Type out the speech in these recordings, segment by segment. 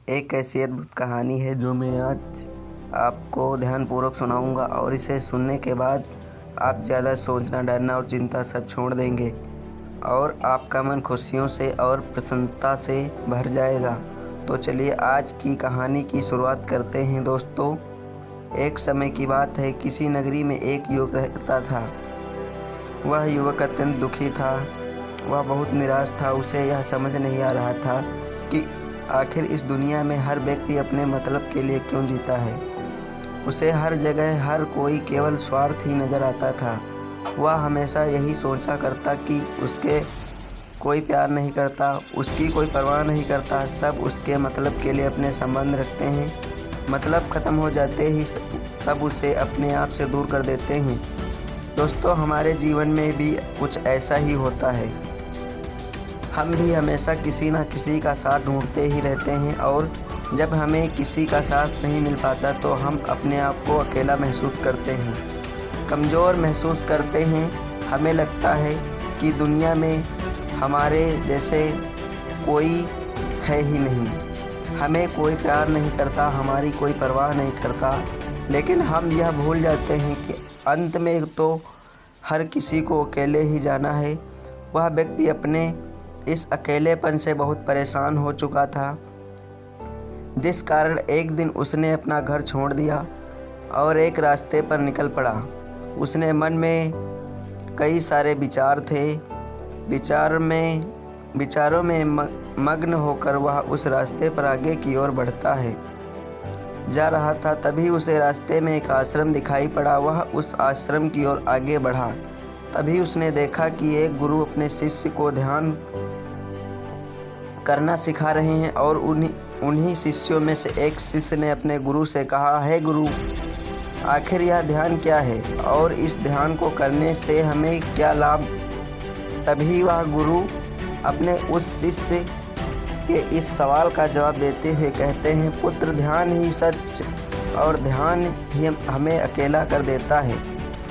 एक ऐसी अद्भुत कहानी है जो मैं आज आपको ध्यानपूर्वक सुनाऊंगा और इसे सुनने के बाद आप ज़्यादा सोचना, डरना और चिंता सब छोड़ देंगे और आपका मन खुशियों से और प्रसन्नता से भर जाएगा। तो चलिए आज की कहानी की शुरुआत करते हैं दोस्तों। एक समय की बात है, किसी नगरी में एक युवक रहता था। वह युवक अत्यंत दुखी था। वह बहुत निराश था। उसे यह समझ नहीं आ रहा था कि आखिर इस दुनिया में हर व्यक्ति अपने मतलब के लिए क्यों जीता है। उसे हर जगह हर कोई केवल स्वार्थ ही नज़र आता था। वह हमेशा यही सोचा करता कि उसके कोई प्यार नहीं करता, उसकी कोई परवाह नहीं करता। सब उसके मतलब के लिए अपने संबंध रखते हैं। मतलब ख़त्म हो जाते ही सब उसे अपने आप से दूर कर देते हैं। दोस्तों, हमारे जीवन में भी कुछ ऐसा ही होता है। हम भी हमेशा किसी न किसी का साथ ढूंढते ही रहते हैं और जब हमें किसी का साथ नहीं मिल पाता तो हम अपने आप को अकेला महसूस करते हैं, कमज़ोर महसूस करते हैं। हमें लगता है कि दुनिया में हमारे जैसे कोई है ही नहीं। हमें कोई प्यार नहीं करता, हमारी कोई परवाह नहीं करता। लेकिन हम यह भूल जाते हैं कि अंत में तो हर किसी को अकेले ही जाना है। वह व्यक्ति अपने इस अकेलेपन से बहुत परेशान हो चुका था, जिस कारण एक दिन उसने अपना घर छोड़ दिया और एक रास्ते पर निकल पड़ा। उसने मन में कई सारे विचार थे। विचारों में मग्न होकर वह उस रास्ते पर आगे की ओर बढ़ता है जा रहा था। तभी उसे रास्ते में एक आश्रम दिखाई पड़ा। वह उस आश्रम की ओर आगे बढ़ा। तभी उसने देखा कि एक गुरु अपने शिष्य को ध्यान करना सिखा रहे हैं और उन्हीं शिष्यों में से एक शिष्य ने अपने गुरु से कहा, हे गुरु, आखिर यह ध्यान क्या है और इस ध्यान को करने से हमें क्या लाभ। तभी वह गुरु अपने उस शिष्य के इस सवाल का जवाब देते हुए कहते हैं, पुत्र, ध्यान ही सच और ध्यान ही हमें अकेला कर देता है।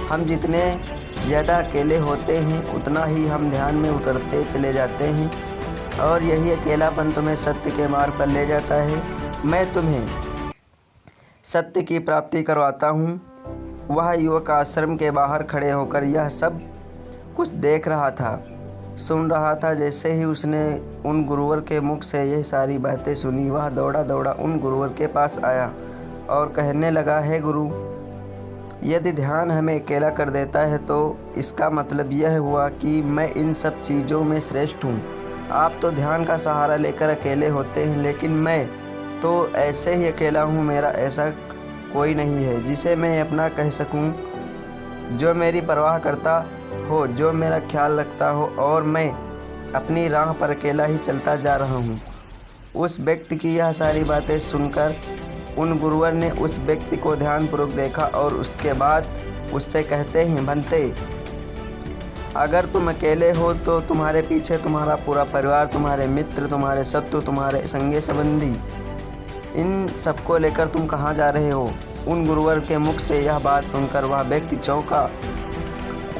हम जितने ज़्यादा अकेले होते हैं उतना ही हम ध्यान में उतरते चले जाते हैं और यही अकेलापन तुम्हें सत्य के मार्ग पर ले जाता है। मैं तुम्हें सत्य की प्राप्ति करवाता हूँ। वह युवक आश्रम के बाहर खड़े होकर यह सब कुछ देख रहा था, सुन रहा था। जैसे ही उसने उन गुरुवर के मुख से यह सारी बातें सुनी, वह दौड़ा दौड़ा उन गुरुवर के पास आया और कहने लगा, हे गुरु, यदि ध्यान हमें अकेला कर देता है तो इसका मतलब यह हुआ कि मैं इन सब चीज़ों में श्रेष्ठ हूँ। आप तो ध्यान का सहारा लेकर अकेले होते हैं, लेकिन मैं तो ऐसे ही अकेला हूँ। मेरा ऐसा कोई नहीं है जिसे मैं अपना कह सकूँ, जो मेरी परवाह करता हो, जो मेरा ख्याल रखता हो, और मैं अपनी राह पर अकेला ही चलता जा रहा हूँ। उस व्यक्ति की यह सारी बातें सुनकर उन गुरुवर ने उस व्यक्ति को ध्यानपूर्वक देखा और उसके बाद उससे कहते हैं, बनते, अगर तुम अकेले हो तो तुम्हारे पीछे तुम्हारा पूरा परिवार, तुम्हारे मित्र, तुम्हारे शत्रु, तुम्हारे संगी संबंधी, इन सबको लेकर तुम कहाँ जा रहे हो। उन गुरुवर के मुख से यह बात सुनकर वह व्यक्ति चौंका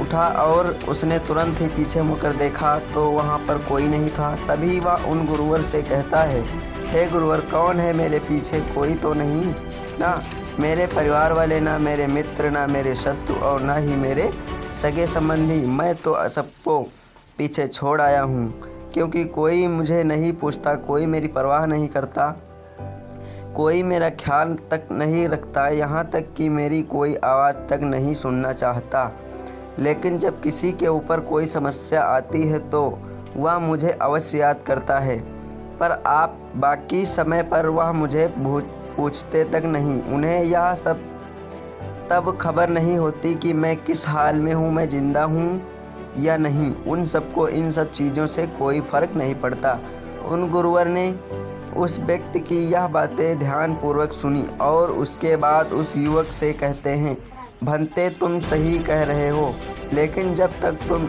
उठा और उसने तुरंत ही पीछे मुड़कर देखा तो वहाँ पर कोई नहीं था। तभी वह उन गुरुवर से कहता है, हे गुरुवर, कौन है मेरे पीछे? कोई तो नहीं ना मेरे परिवार वाले, ना मेरे मित्र, ना मेरे शत्रु और ना ही मेरे सगे संबंधी। मैं तो सबको पीछे छोड़ आया हूँ, क्योंकि कोई मुझे नहीं पूछता, कोई मेरी परवाह नहीं करता, कोई मेरा ख्याल तक नहीं रखता, यहाँ तक कि मेरी कोई आवाज़ तक नहीं सुनना चाहता। लेकिन जब किसी के ऊपर कोई समस्या आती है तो वह मुझे अवश्य याद करता है, पर आप बाकी समय पर वह मुझे पूछते तक नहीं। उन्हें यह सब तब खबर नहीं होती कि मैं किस हाल में हूँ, मैं जिंदा हूँ या नहीं। उन सबको इन सब चीज़ों से कोई फ़र्क नहीं पड़ता। उन गुरुवर ने उस व्यक्ति की यह बातें ध्यानपूर्वक सुनी और उसके बाद उस युवक से कहते हैं, भंते, तुम सही कह रहे हो, लेकिन जब तक तुम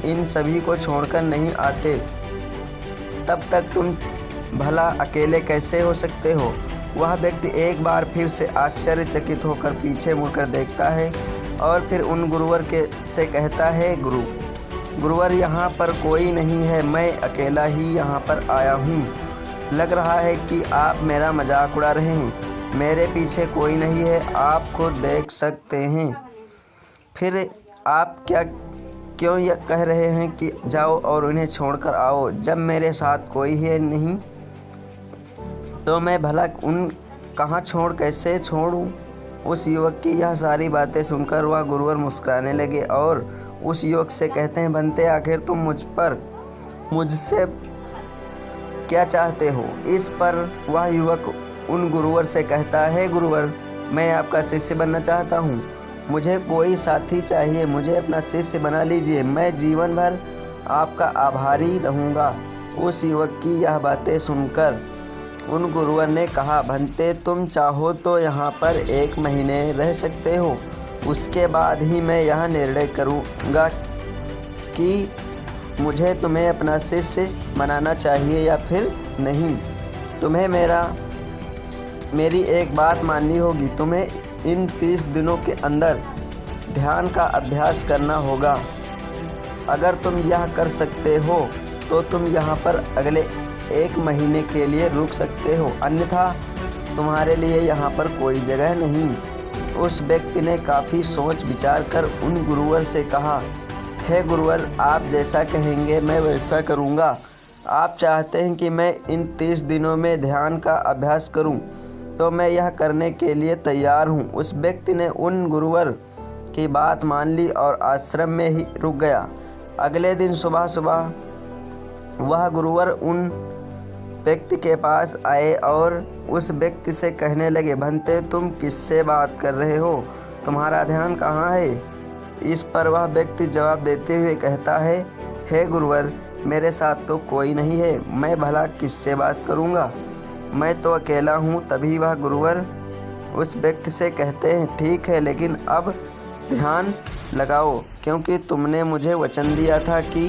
इन सभी को छोड़कर नहीं आते तब तक तुम भला अकेले कैसे हो सकते हो। वह व्यक्ति एक बार फिर से आश्चर्यचकित होकर पीछे मुड़कर देखता है और फिर उन गुरुवर से कहता है, गुरुवर, यहाँ पर कोई नहीं है, मैं अकेला ही यहाँ पर आया हूँ। लग रहा है कि आप मेरा मजाक उड़ा रहे हैं। मेरे पीछे कोई नहीं है, आप खुद देख सकते हैं। फिर आप क्यों यह कह रहे हैं कि जाओ और उन्हें छोड़कर आओ, जब मेरे साथ कोई है नहीं तो मैं भला उन कहाँ कैसे छोड़ूं? उस युवक की यह सारी बातें सुनकर वह गुरुवर मुस्कुराने लगे और उस युवक से कहते हैं, बनते आखिर तुम मुझसे क्या चाहते हो? इस पर वह युवक उन गुरुवर से कहता है, गुरुवर, मैं आपका शिष्य बनना चाहता हूँ। मुझे कोई साथी चाहिए, मुझे अपना शिष्य बना लीजिए, मैं जीवन भर आपका आभारी रहूँगा। उस युवक की यह बातें सुनकर उन गुरुवर ने कहा, भंते, तुम चाहो तो यहाँ पर 1 महीने रह सकते हो। उसके बाद ही मैं यह निर्णय करूँगा कि मुझे तुम्हें अपना शिष्य बनाना चाहिए या फिर नहीं। तुम्हें मेरी एक बात माननी होगी। तुम्हें इन 30 दिनों के अंदर ध्यान का अभ्यास करना होगा। अगर तुम यह कर सकते हो तो तुम यहाँ पर अगले 1 महीने के लिए रुक सकते हो, अन्यथा तुम्हारे लिए यहाँ पर कोई जगह नहीं। उस व्यक्ति ने काफ़ी सोच विचार कर उन गुरुवर से कहा, हे गुरुवर, आप जैसा कहेंगे मैं वैसा करूँगा। आप चाहते हैं कि मैं इन 30 दिनों में ध्यान का अभ्यास करूँ तो मैं यह करने के लिए तैयार हूँ। उस व्यक्ति ने उन गुरुवर की बात मान ली और आश्रम में ही रुक गया। अगले दिन सुबह सुबह वह गुरुवर उन व्यक्ति के पास आए और उस व्यक्ति से कहने लगे, भंते, तुम किससे बात कर रहे हो? तुम्हारा ध्यान कहाँ है? इस पर वह व्यक्ति जवाब देते हुए कहता है, हे गुरुवर, मेरे साथ तो कोई नहीं है, मैं भला किससे बात करूँगा? मैं तो अकेला हूँ। तभी वह गुरुवर उस व्यक्ति से कहते हैं, ठीक है, लेकिन अब ध्यान लगाओ, क्योंकि तुमने मुझे वचन दिया था कि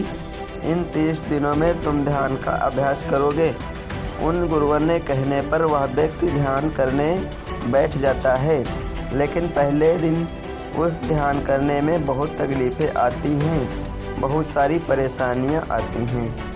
इन 30 दिनों में तुम ध्यान का अभ्यास करोगे। उन गुरुवर ने कहने पर वह व्यक्ति ध्यान करने बैठ जाता है, लेकिन पहले दिन उस ध्यान करने में बहुत तकलीफ़ें आती हैं, बहुत सारी परेशानियां आती हैं।